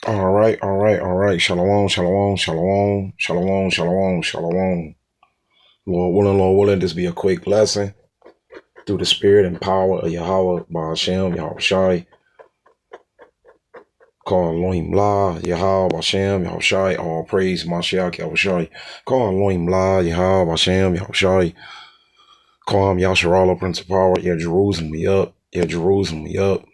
All right. Shalom, shalom, shalom, shalom, shalom, shalom. Lord willing, this be a quick lesson through the spirit and power of Yahweh, Ba'ashem, Yahweh Shai, call Elohim La, Yahweh, Ba'ashem, Yahweh Shai, all praise, Mashiach, Yahweh Shai, call Elohim La, Yahweh, Ba'ashem, Yahweh Shai, call him Yasharala, Prince of Power, yeah, Jerusalem, we up, yeah, Jerusalem, we up.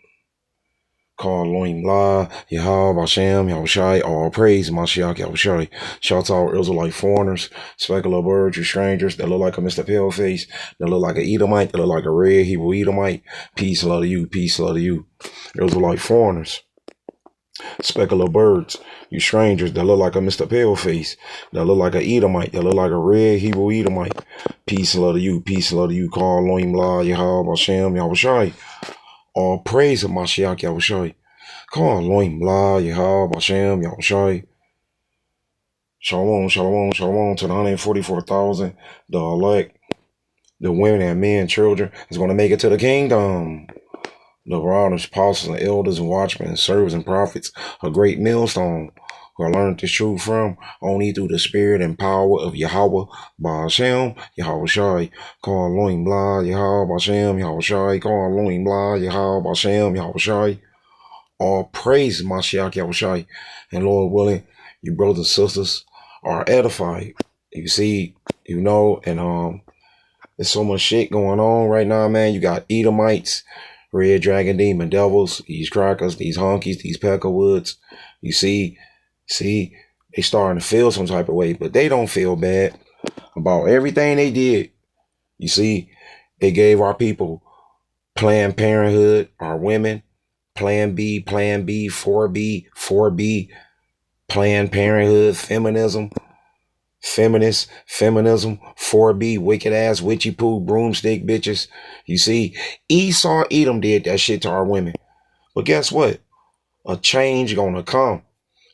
Call Elohim La, Yahweh, Hashem, Yahushai, all praise, Mashiach, Yahushai. Shout out Israelite foreigners, specular birds, you strangers that look like a Mr. Paleface, that look like an Edomite, that look like a red Hebrew Edomite. Peace, love to you, peace, love to you. Israelite foreigners, specular birds, you strangers that look like a Mr. Paleface, that look like an Edomite, that look like a red Hebrew Edomite. Peace, love to you, peace, love to you. Call Elohim La, Yahweh, Hashem, Yahushai. All praise of Mashiach Yahushai. Come on, Elohim, La, Yahweh, Hashem, Yahushai. Shalom, shalom, shalom to the 144,000, the elect, the women and men, children, is going to make it to the kingdom. The brothers, apostles, and elders, and watchmen, and servants, and prophets, a great millstone, who I learned this truth from, only through the spirit and power of Yahweh, Ba'ashem, Yahweh Shai. Call Elohim, La, Yahweh, Hashem, Yahweh Shai. Call Elohim, La, Yahweh, Hashem, Yahweh Shai. All praise Mashiach Yahushai. And Lord willing, you brothers and sisters are edified. You see, you know, and there's so much shit going on right now, man. You got Edomites, red dragon demon devils, these crackers, these honkies, these peckerwoods. You see, they starting to feel some type of way, but they don't feel bad about everything they did. You see, they gave our people Planned Parenthood, our women, Plan B, 4B, 4B, Planned Parenthood, feminism, feminism, 4B, wicked ass, witchy poo, broomstick bitches. You see, Esau, Edom did that shit to our women. But guess what? A change gonna come.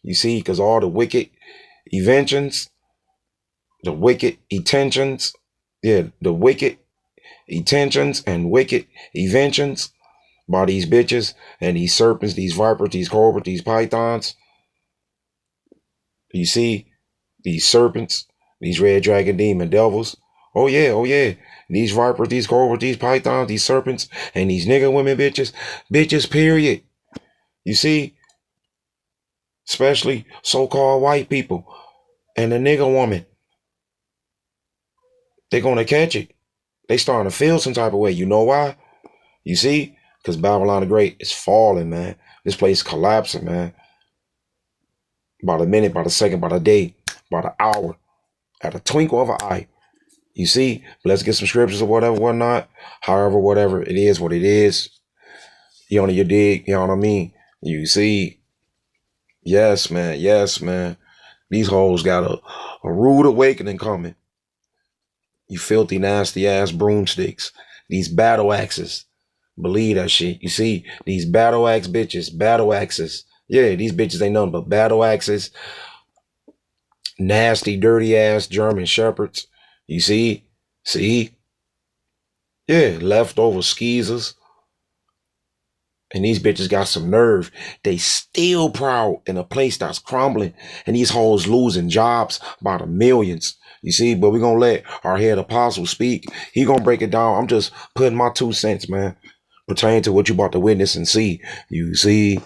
You see, because all the wicked inventions, the wicked intentions, the wicked intentions and wicked inventions by these bitches and these serpents, these vipers, these cobras, these pythons. You see, these serpents, these red dragon demon devils. Oh yeah. These vipers, these cobras, these pythons, these serpents, and these nigga women bitches, period. You see, especially so-called white people and the nigga woman. They're gonna catch it. They starting to feel some type of way. You know why? You see? Because Babylon the Great is falling, man. This place collapsing, man. By the minute, by the second, by the day, by the hour, at a twinkle of an eye. You see? Let's get some scriptures or whatever, whatnot. However, whatever, it is what it is. You dig, you know what I mean? You see? Yes, man. These hoes got a rude awakening coming. You filthy, nasty ass broomsticks. These battle axes. Believe that shit. You see, these battle axe bitches, battle axes. Yeah, these bitches ain't nothing but battle axes. Nasty, dirty ass German shepherds. You see? Yeah, leftover skeezers. And these bitches got some nerve. They still proud in a place that's crumbling. And these hoes losing jobs by the millions. You see, but we're going to let our head apostle speak. He going to break it down. I'm just putting my 2 cents, man, pertaining to what you about to witness and see. You see?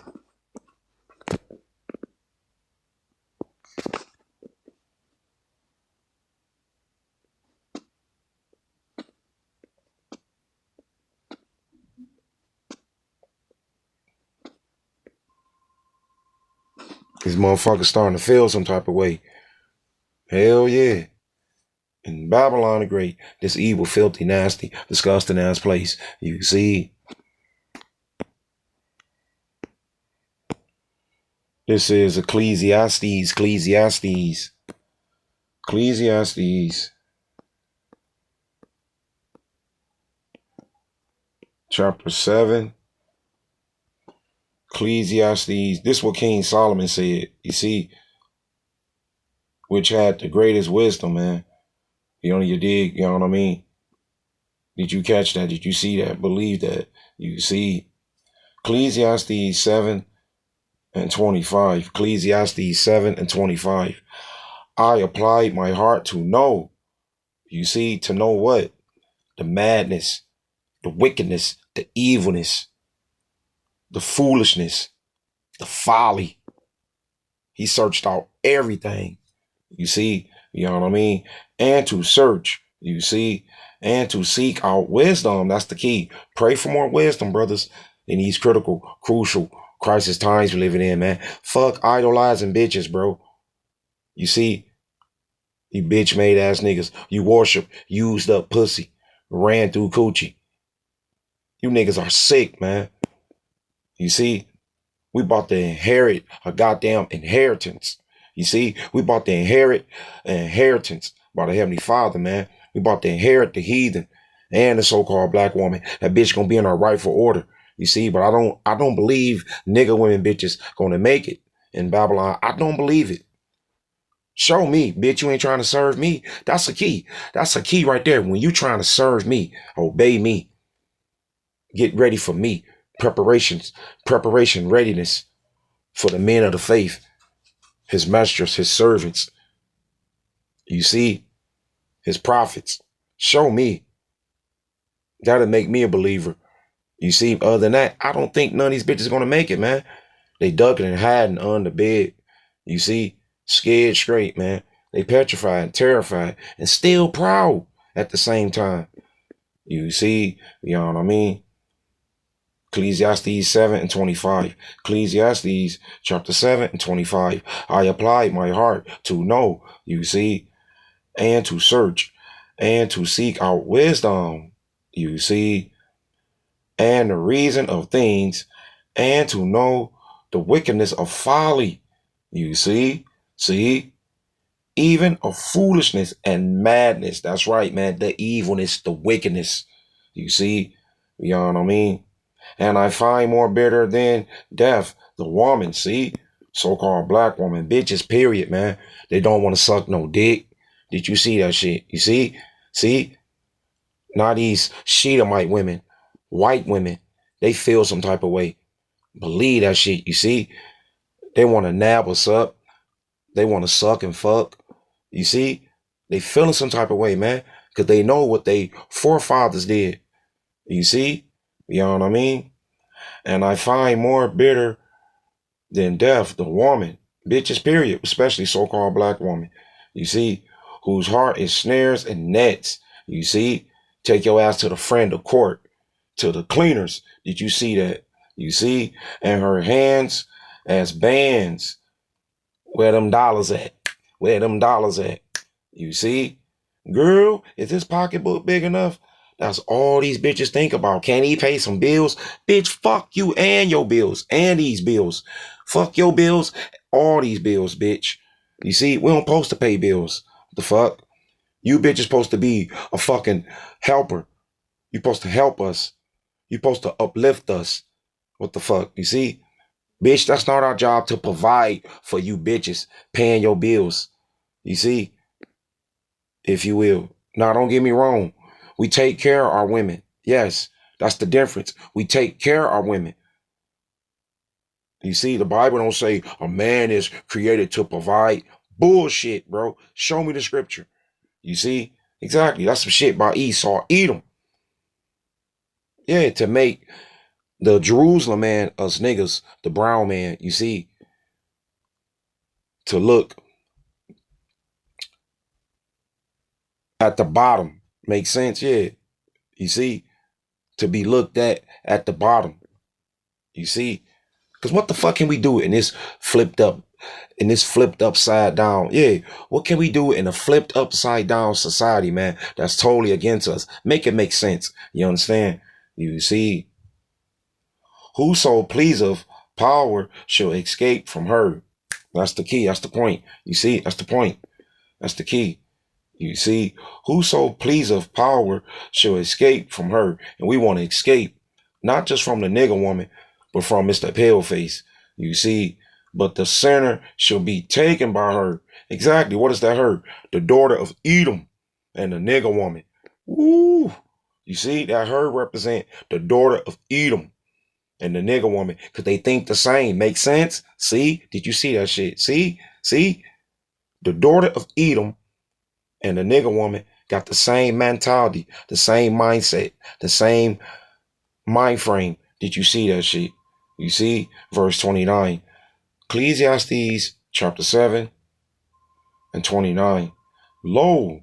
These motherfuckers starting to feel some type of way. Hell yeah. In Babylon the Great, this evil, filthy, nasty, disgusting ass place. You see? This is Ecclesiastes. Chapter 7. Ecclesiastes. This is what King Solomon said. You see? Which had the greatest wisdom, man. You dig, you know what I mean? Did you catch that? Did you see that? Believe that? You see? Ecclesiastes 7, and 25. Ecclesiastes 7 and 25. I applied my heart to know. You see, to know what? The madness, the wickedness, the evilness, the foolishness, the folly. He searched out everything. You see, you know what I mean? And to search, you see, and to seek out wisdom. That's the key. Pray for more wisdom, brothers, in these critical, crucial crisis times we're living in, man. Fuck idolizing bitches, bro. You see, you bitch made ass niggas. You worship used up pussy, ran through coochie. You niggas are sick, man. You see, we about to inherit a goddamn inheritance. You see, we about to inherit an inheritance by the Heavenly Father, man. We about to inherit the heathen and the so-called black woman. That bitch gonna be in her rightful order. You see, but I don't believe nigga women bitches gonna make it in Babylon. I don't believe it. Show me, bitch, you ain't trying to serve me. That's a key. That's a key right there. When you trying to serve me, obey me, get ready for me. Preparation, readiness for the men of the faith, his messengers, his servants. You see, his prophets. Show me. That'll make me a believer. You see, other than that, I don't think none of these bitches gonna make it, man. They ducking and hiding under the bed. You see, scared straight, man. They petrified and terrified and still proud at the same time. You see, you know what I mean? Ecclesiastes 7 and 25. Ecclesiastes chapter 7 and 25. I applied my heart to know, you see, and to search and to seek out wisdom, you see, and the reason of things, and to know the wickedness of folly, you see, even of foolishness and madness. That's right, man. The evilness, the wickedness, you see, you know what I mean? And I find more bitter than death, the woman, see? So-called black woman, bitches, period, man. They don't want to suck no dick. Did you see that shit? You see? See? Now these Shedamite women, white women, they feel some type of way. Believe that shit, you see? They want to nab us up. They want to suck and fuck. You see? They feeling some type of way, man. Because they know what they forefathers did. You see? You know what I mean? And I find more bitter than death the woman, bitches, period, especially so-called black woman. You see? Whose heart is snares and nets. You see? Take your ass to the friend of court, to the cleaners. Did you see that? You see? And her hands as bands. Where them dollars at? Where them dollars at? You see? Girl, is this pocketbook big enough? That's all these bitches think about. Can he pay some bills? Bitch, fuck you and your bills and these bills. Fuck your bills, all these bills, bitch. You see, we don't supposed to pay bills. The fuck? You bitch is supposed to be a fucking helper. You supposed to help us. You supposed to uplift us. What the fuck? You see? Bitch, that's not our job to provide for you bitches paying your bills. You see? If you will. Now, don't get me wrong. We take care of our women. Yes, that's the difference. We take care of our women. You see, the Bible don't say a man is created to provide. Bullshit, bro. Show me the scripture. You see? Exactly. That's some shit by Esau. Eat them. Yeah, to make the Jerusalem man, us niggas, the brown man, you see, to look at the bottom. Makes sense? Yeah. You see? To be looked at the bottom. You see? Because what the fuck can we do flipped up, in this flipped upside down? Yeah. What can we do in a flipped upside down society, man? That's totally against us. Make it make sense. You understand? You see? Whoso pleaseth power shall escape from her. That's the key. That's the point. You see? That's the point. That's the key. You see, whoso pleaseth power shall escape from her. And we want to escape, not just from the nigger woman, but from Mr. Paleface. You see, but the sinner shall be taken by her. Exactly. What is that her? The daughter of Edom and the nigger woman. Woo! You see, that her represent the daughter of Edom. and the nigga woman, because they think the same. Make sense? See? Did you see that shit? See? See? The daughter of Edom and the nigga woman got the same mentality, the same mindset, the same mind frame. Did you see that shit? You see? Verse 29. Ecclesiastes chapter 7 and 29. Lo,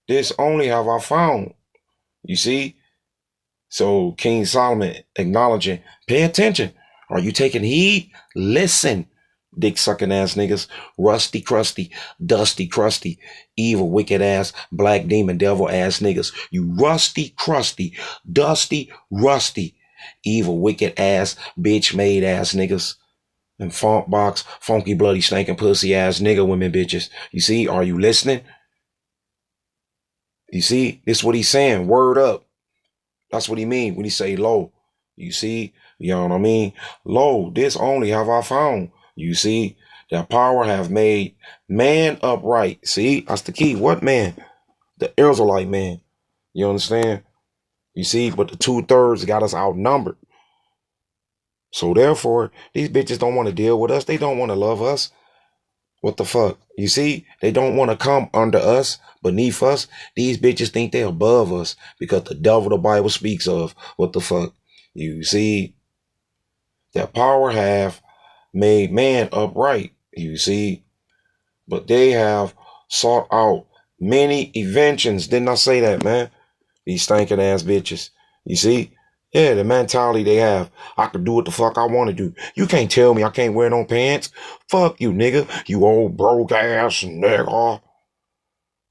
this only have I found. You see? So King Solomon acknowledging, pay attention. Are you taking heed? Listen, dick sucking ass niggas, rusty, crusty, dusty, crusty, evil, wicked ass, black demon, devil ass niggas. You rusty, crusty, dusty, rusty, evil, wicked ass, bitch made ass niggas. And funk box, funky, bloody, stinking, pussy ass nigga women bitches. You see? Are you listening? You see? This is what he's saying. Word up. That's what he mean when he say lo. You see? You know what I mean? Lo, this only have I found. You see? That power have made man upright. See? That's the key. What man? The Israelite man. You understand? You see? But the 2/3 got us outnumbered. So therefore, these bitches don't want to deal with us. They don't want to love us. What the fuck? You see? They don't want to come under us, beneath us. These bitches think they're above us because the devil the Bible speaks of. What the fuck? You see? That power have made man upright. You see? But they have sought out many inventions. Didn't I say that, man? These stinking ass bitches. You see? Yeah, the mentality they have. I can do what the fuck I want to do. You can't tell me I can't wear no pants. Fuck you, nigga. You old broke ass nigga.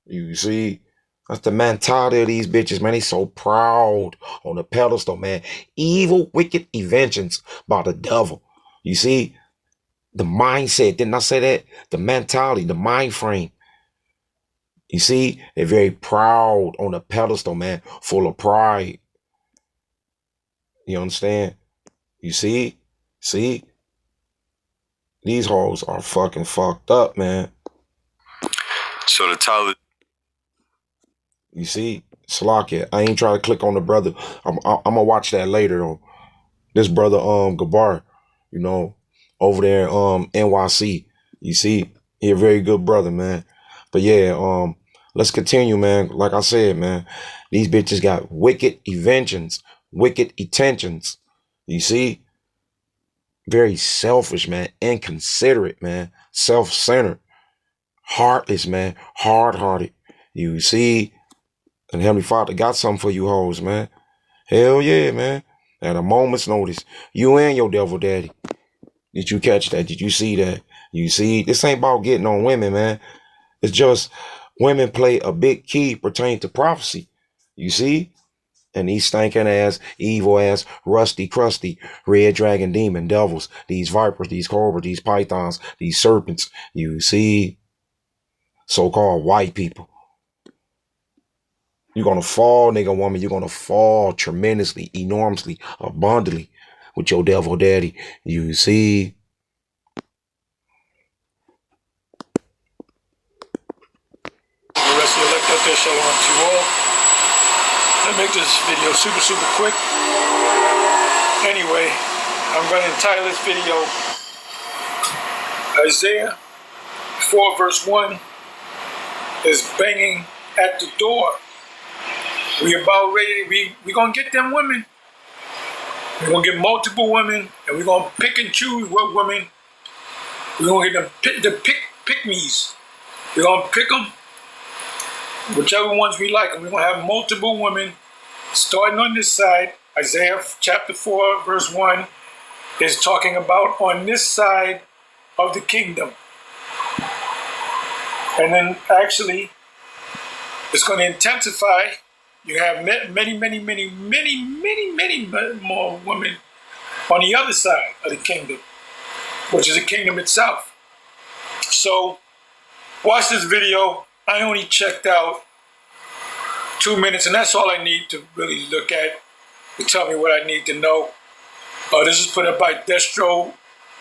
You see? That's the mentality of these bitches, man. They so proud on the pedestal, man. Evil, wicked inventions by the devil. You see? The mindset. Didn't I say that? The mentality, the mind frame. You see? They're very proud on the pedestal, man. Full of pride. You understand? You see? See? These hoes are fucking fucked up, man. So the title. You see? Slakia. I ain't trying to click on the brother. I'm gonna watch that later though. This brother Gabar, you know, over there NYC. You see? He a very good brother, man. But yeah, let's continue, man. Like I said, man, these bitches got wicked inventions, wicked intentions. You see? Very selfish, man. Inconsiderate, man. Self-centered. Heartless, man. Hard-hearted. You see? And Heavenly Father got something for you hoes, man. Hell yeah, man. At a moment's notice. You and your devil daddy. Did you catch that? Did you see that? You see? This ain't about getting on women, man. It's just women play a big key pertaining to prophecy. You see? And these stinking ass, evil ass, rusty, crusty, red dragon demon devils, these vipers, these cobras, these pythons, these serpents, you see, so-called white people. You're going to fall, nigga woman. You're going to fall tremendously, enormously, abundantly with your devil daddy. You see. The rest of the elect out there, shalom to you all. I'll make this video super quick. Anyway, I'm going to entitle this video Isaiah 4 verse 1 is banging at the door. We about ready. We going to get them women. We're going to get multiple women, and we're going to pick and choose what women. We're going to get them pick-me's. We're going to pick them, whichever ones we like, and we're going to have multiple women starting on this side. Isaiah chapter 4 verse 1 is talking about on this side of the kingdom. And then actually it's going to intensify. You have many more women on the other side of the kingdom, which is the kingdom itself. So watch this video. I only checked out 2 minutes, and that's all I need to really look at to tell me what I need to know. This is put up by Destro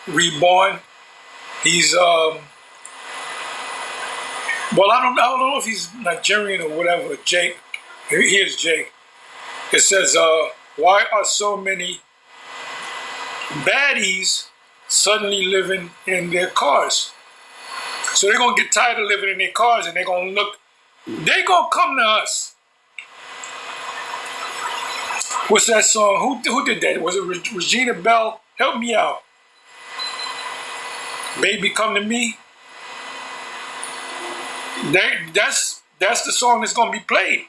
Reborn. He's well, I don't know if he's Nigerian or whatever. Jake. Here's Jake. It says, why are so many baddies suddenly living in their cars. So they're going to get tired of living in their cars and they're going to come to us. What's that song? Who did that? Was it Regina Bell? Help me out. Baby, come to me. That's the song that's going to be played.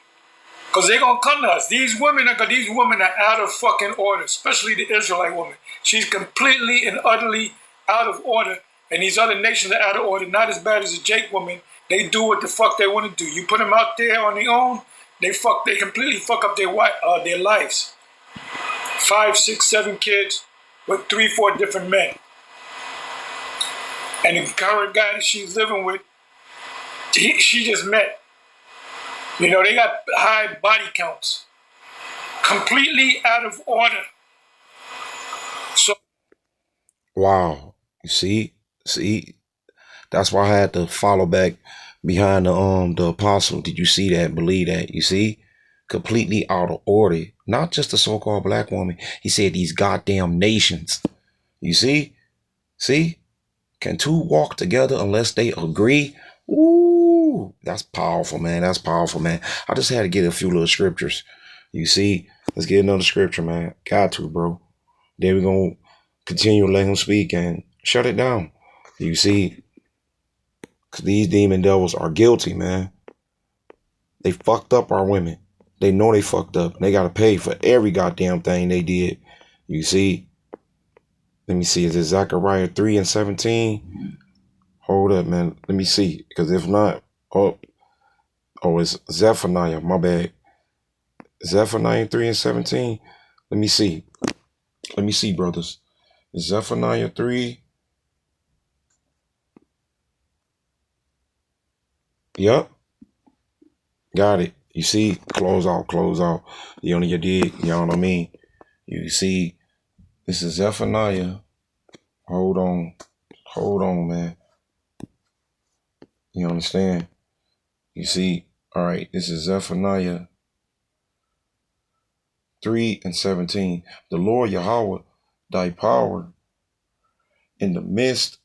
Because they're going to come to us. These women are out of fucking order, especially the Israelite woman. She's completely and utterly out of order. And these other nations are out of order, not as bad as the Jake woman. They do what the fuck they want to do. You put them out there on their own, they completely fuck up their lives. 5, 6, 7 kids with 3, 4 different men. And the current guy that she's living with, she just met. You know, they got high body counts. Completely out of order. So Wow. You see? That's why I had to follow back behind the apostle. Did you see that? Believe that? You see? Completely out of order. Not just the so-called black woman. He said these goddamn nations. You see? See? Can two walk together unless they agree? Ooh, that's powerful, man. That's powerful, man. I just had to get a few little scriptures. You see? Let's get another scripture, man. Got to, bro. Then we're going to continue to let him speak and shut it down. You see? Because these demon devils are guilty, man. They fucked up our women. They know they fucked up. They got to pay for every goddamn thing they did. You see? Let me see. Is it Zechariah 3 and 17? Hold up, man. Let me see. Because if not, it's Zephaniah. My bad. Zephaniah 3 and 17. Let me see. Let me see, brothers. Zephaniah 3. Yep. Got it. You see? Close out. You know, you dig. You know what I mean? You see? This is Zephaniah. Hold on, man. You understand? You see? All right. This is Zephaniah 3 and 17. The Lord Yahweh, thy power in the midst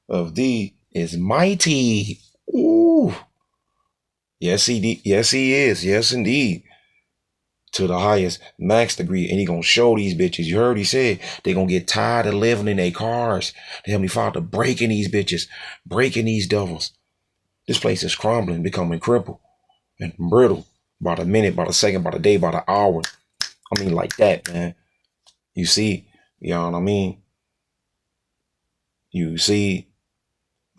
of thee is mighty. Ooh. Yes, he is. Yes, indeed. To the highest max degree. And he gonna show these bitches. You heard he said they gonna get tired of living in their cars. The Heavenly Father breaking these bitches, breaking these devils. This place is crumbling, becoming crippled and brittle by the minute, by the second, by the day, by the hour. I mean, like that, man. You see, you know what I mean? You see,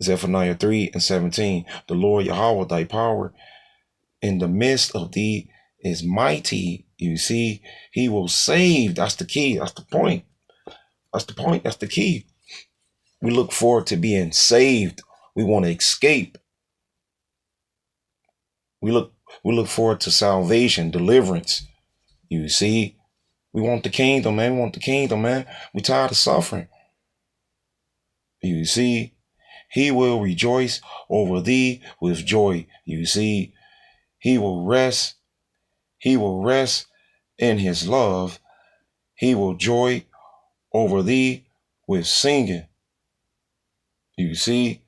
Zephaniah 3 and 17. The Lord Yahweh, thy power in the midst of thee is mighty. You see, he will save. That's the key. That's the point. That's the key. We look forward to being saved. We want to escape. We look forward to salvation, deliverance. You see, we want the kingdom, man. We tired of suffering. You see, he will rejoice over thee with joy. You see, he will rest in his love. He will joy over thee with singing. You see,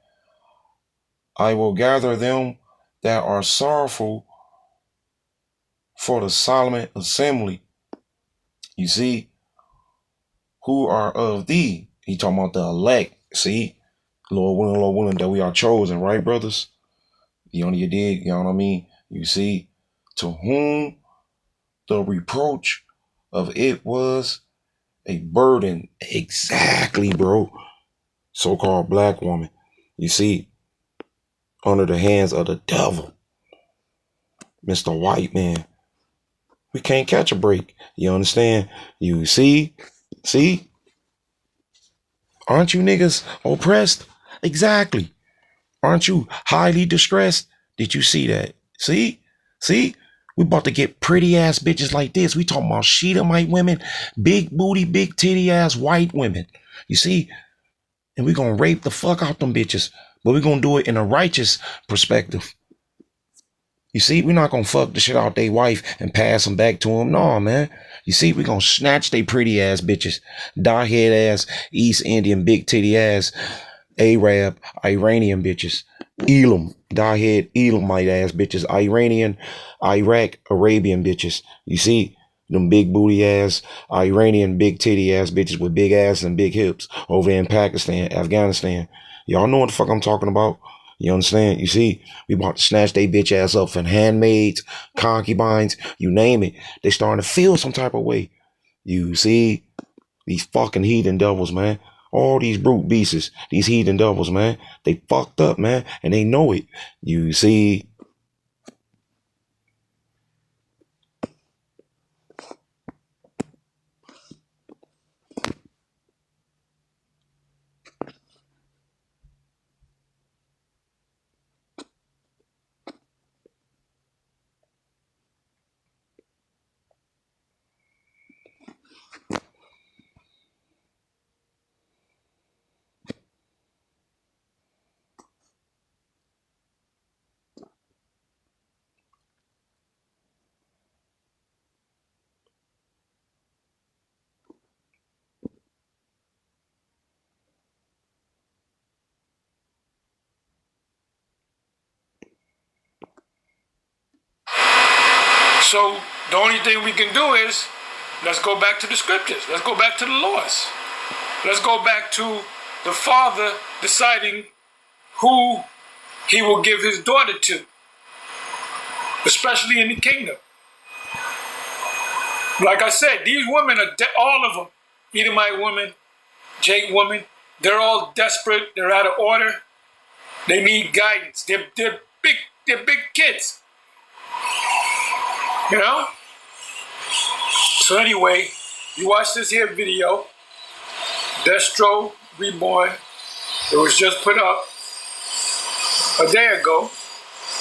I will gather them that are sorrowful for the solemn assembly. You see, who are of thee. He talking about the elect. See, Lord willing that we are chosen, right, brothers? You know, you dig, you know what I mean? You see, to whom the reproach of it was a burden. Exactly, bro. So-called black woman. You see, under the hands of the devil. Mr. White Man. We can't catch a break. You understand? You see? Aren't you niggas oppressed? Exactly. Aren't you highly distressed? Did you see that? See? We about to get pretty ass bitches like this. We talking about Sheetamite women, big booty, big titty ass white women. You see? And we gonna rape the fuck out them bitches. But we gonna do it in a righteous perspective. You see, we're not gonna fuck the shit out their wife and pass them back to them. No, man. You see, we gonna snatch they pretty ass bitches, dot head ass, East Indian big titty ass, Arab, Iranian bitches, Elam, dot head Elamite ass bitches, Iranian, Iraq, Arabian bitches. You see, them big booty ass, Iranian big titty ass bitches with big ass and big hips over in Pakistan, Afghanistan. Y'all know what the fuck I'm talking about. You understand? You see, we about to snatch they bitch ass up from handmaids, concubines, you name it. They starting to feel some type of way. You see, these fucking heathen devils, man. All these brute beasts, these heathen devils, man. They fucked up, man, and they know it. You see, So the only thing we can do is let's go back to the scriptures. Let's go back to the laws. Let's go back to the father deciding who he will give his daughter to, especially in the kingdom. Like I said, these women are all of them, Edomite women, Jake women, they're all desperate. They're out of order. They need guidance. They're big kids. You know? So anyway, you watch this here video, Destro Reborn. It was just put up a day ago.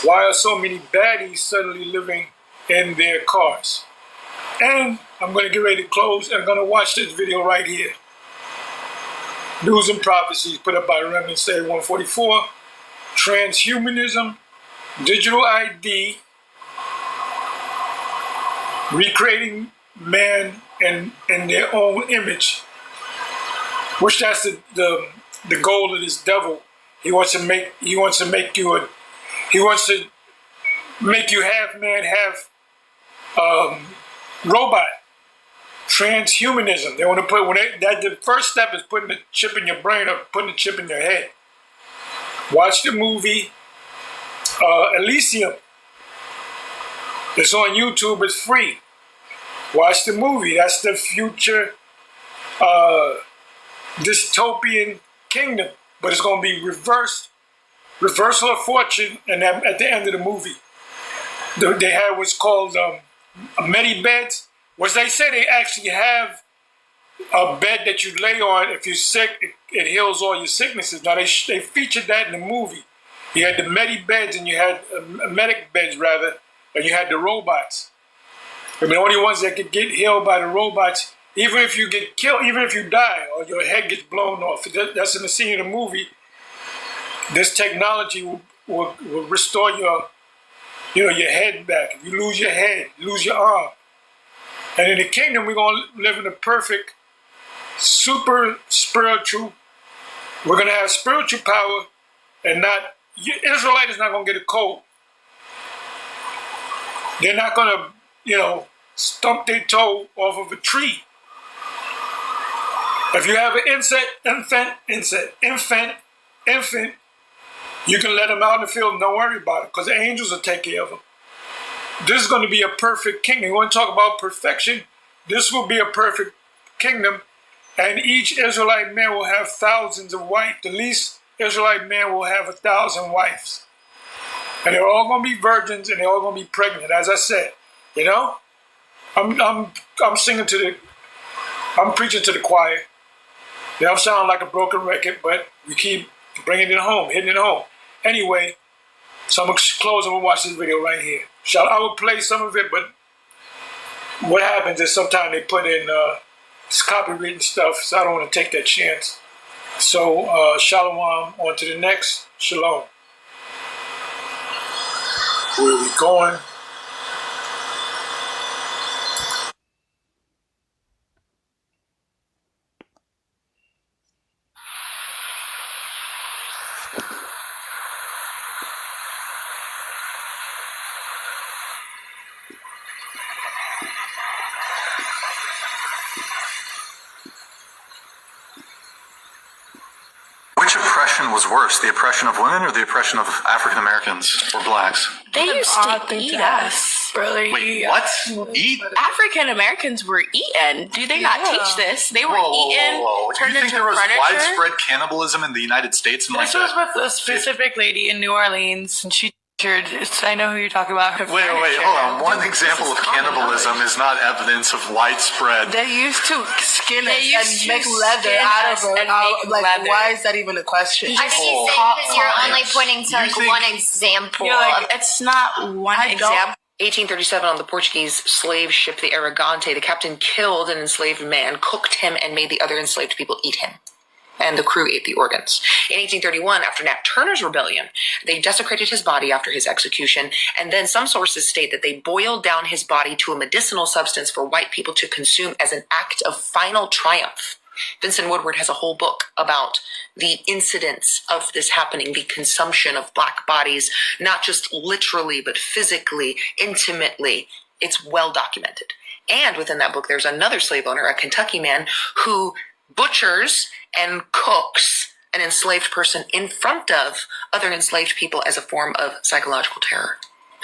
Why are so many baddies suddenly living in their cars? And I'm going to get ready to close and I'm going to watch this video right here. News and Prophecies put up by Remnant Say 144. Transhumanism, digital ID, recreating man in their own image, which that's the goal of this devil. He wants to make you half man, half robot. Transhumanism. They want to put the first step is putting the chip in your brain or putting the chip in your head. Watch the movie Elysium. It's on YouTube. It's free. Watch the movie. That's the future dystopian kingdom, but it's going to be reversal of fortune. And at the end of the movie, they have what's called medi beds, which they say they actually have a bed that you lay on. If you're sick, it heals all your sicknesses. Now they featured that in the movie. You had the medi beds and you had medic beds rather, and you had the robots. And the only ones that could get healed by the robots, even if you get killed, even if you die or your head gets blown off, that's in the scene of the movie. This technology will restore your head back. If you lose your head, lose your arm. And in the kingdom, we're going to live in a perfect, super spiritual. We're going to have spiritual power, and Israelite is not going to get a cold. They're not going to, stump their toe off of a tree. If you have an infant, you can let them out in the field and don't worry about it because the angels will take care of them. This is going to be a perfect kingdom. You want to talk about perfection? This will be a perfect kingdom, and each Israelite man will have thousands of wives. The least Israelite man will have 1,000 wives. And they're all going to be virgins, and they're all going to be pregnant, as I said. I'm preaching to the choir. I'm sounding like a broken record, but we keep bringing it home, hitting it home. Anyway, so I'm going to close and we'll watch this video right here. I will play some of it, but what happens is sometimes they put in copywritten stuff, so I don't want to take that chance. So, shalom, on to the next. Shalom. Where are we going? was worse, the oppression of women or the oppression of African Americans or blacks? They used to eat us. Wait, what? Eat? African Americans were eaten. Do they not teach this? They were eaten, turned Do you think into there was furniture. widespread cannibalism in the United States? And This was with a specific lady in New Orleans, and she I know who you're talking about. Wait, hold on. One example of cannibalism is not evidence of widespread. They used to skin They us used and to make leather skin out us of it. and make Like, leather. why is that even a question? I think he's saying because you're only pointing to like one example. You're like, it's not one example. 1837 on the Portuguese slave ship the Aragante, the captain killed an enslaved man, cooked him, and made the other enslaved people eat him. And the crew ate the organs. In 1831, after Nat Turner's rebellion, they desecrated his body after his execution, and then some sources state that they boiled down his body to a medicinal substance for white people to consume as an act of final triumph. Vincent Woodward has a whole book about the incidents of this happening, the consumption of black bodies, not just literally, but physically, intimately. It's well documented. And within that book, there's another slave owner, a Kentucky man, who butchers and cooks an enslaved person in front of other enslaved people as a form of psychological terror.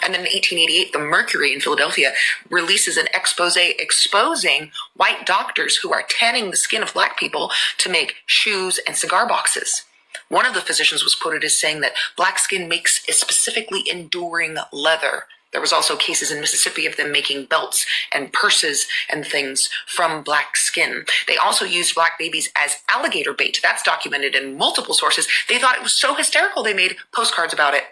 And then in 1888, the Mercury in Philadelphia releases an expose exposing white doctors who are tanning the skin of black people to make shoes and cigar boxes. One of the physicians was quoted as saying that black skin makes a specifically enduring leather. There was also cases in Mississippi of them making belts and purses and things from black skin. They also used black babies as alligator bait. That's documented in multiple sources. They thought it was so hysterical they made postcards about it.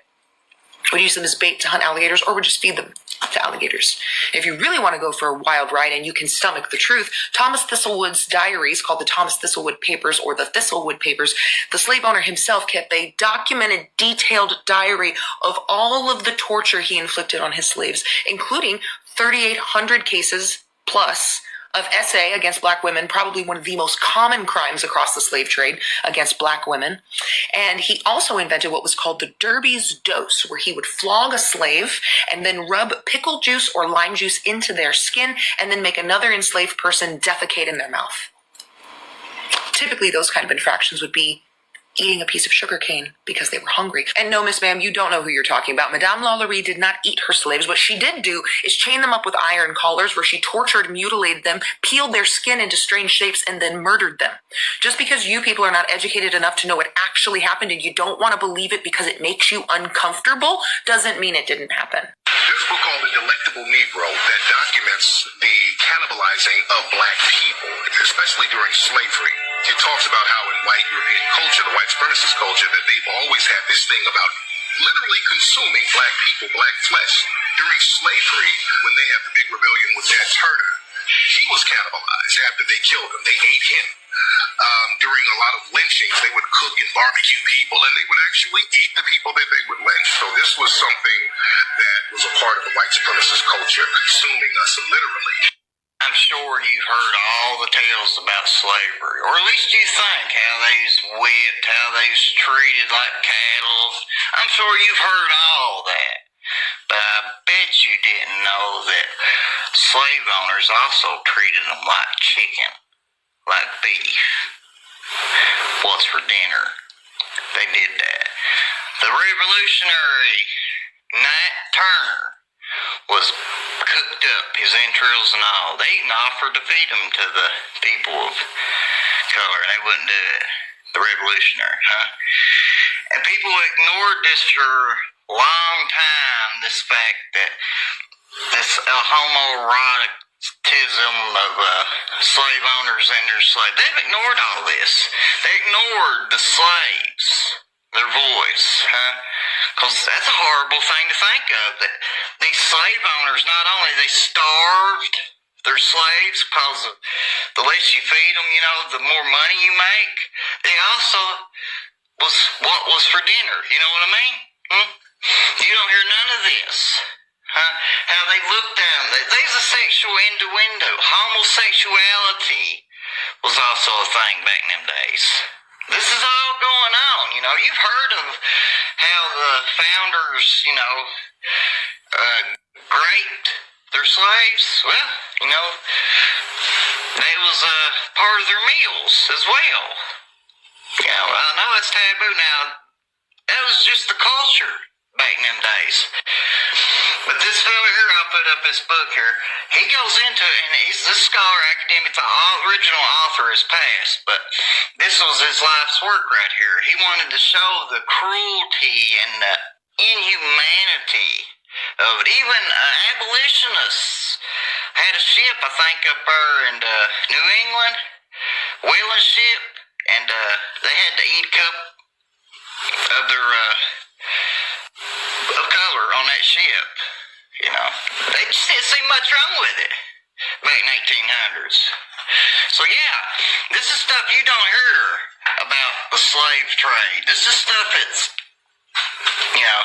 Would use them as bait to hunt alligators or would just feed them to alligators. If you really want to go for a wild ride and you can stomach the truth, Thomas Thistlewood's diaries, called the Thomas Thistlewood Papers or the Thistlewood Papers, the slave owner himself kept a documented, detailed diary of all of the torture he inflicted on his slaves, including 3,800 cases plus of SA against black women, probably one of the most common crimes across the slave trade against black women. And he also invented what was called the Derby's dose, where he would flog a slave and then rub pickle juice or lime juice into their skin and then make another enslaved person defecate in their mouth. Typically, those kind of infractions would be eating a piece of sugar cane because they were hungry. And no, Miss Ma'am, you don't know who you're talking about. Madame Lalaurie did not eat her slaves. What she did do is chain them up with iron collars where she tortured, mutilated them, peeled their skin into strange shapes, and then murdered them. Just because you people are not educated enough to know what actually happened and you don't want to believe it because it makes you uncomfortable doesn't mean it didn't happen. There's a book called The Delectable Negro that documents the cannibalizing of black people, especially during slavery. It talks about how in white European culture, the white supremacist culture, that they've always had this thing about literally consuming black people, black flesh. During slavery, when they had the big rebellion with Nat Turner, he was cannibalized after they killed him. They ate him. During a lot of lynchings, they would cook and barbecue people, and they would actually eat the people that they would lynch. So this was something that was a part of the white supremacist culture, consuming us literally. I'm sure you've heard all the tales about slavery, or at least you think how they's whipped, how they's treated like cattle. I'm sure you've heard all that. But I bet you didn't know that slave owners also treated them like chicken, like beef. What's for dinner? They did that. The revolutionary Nat Turner was cooked up, his entrails and all. They even offered to feed them to the people of color, and they wouldn't do it. The revolutionary, huh? And people ignored this for a long time, this fact that this homoeroticism of slave owners and their slaves. They've ignored all this. They ignored the slaves, their voice, huh? Because that's a horrible thing to think of, that these slave owners, not only they starved their slaves because of the less you feed them, you know, the more money you make, they also was what was for dinner, you know what I mean? You don't hear none of this. Huh? How they look down. There's a sexual innuendo. Homosexuality was also a thing back in them days. This is all going on, you know. You've heard of how the founders, you know, raped their slaves. Well, you know, that was part of their meals as well. Yeah, well, I know it's taboo now. That was just the culture back in them days. But this fella here, I'll put up his book here. He goes into it, and he's this scholar, academic. The original author is passed, but this was his life's work right here. He wanted to show the cruelty and the inhumanity of it. Even abolitionists had a ship, I think, up there in New England, whaling ship, and they had to eat a cup of their of color on that ship. You know, they just didn't see much wrong with it back in 1800s. So yeah, this is stuff you don't hear about the slave trade. This is stuff that's, you know,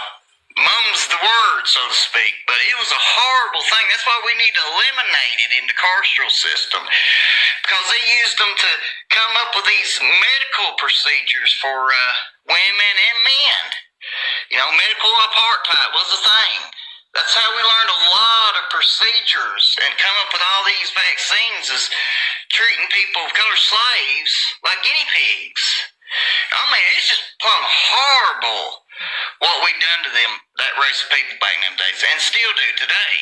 mum's the word, so to speak. But it was a horrible thing. That's why we need to eliminate it in the carceral system, because they used them to come up with these medical procedures for women and men. You know, medical apartheid was a thing. That's how we learned a lot of procedures and come up with all these vaccines, is treating people of color, slaves, like guinea pigs. I mean, it's just plumb horrible what we done to them, that race of people back in them days, and still do today.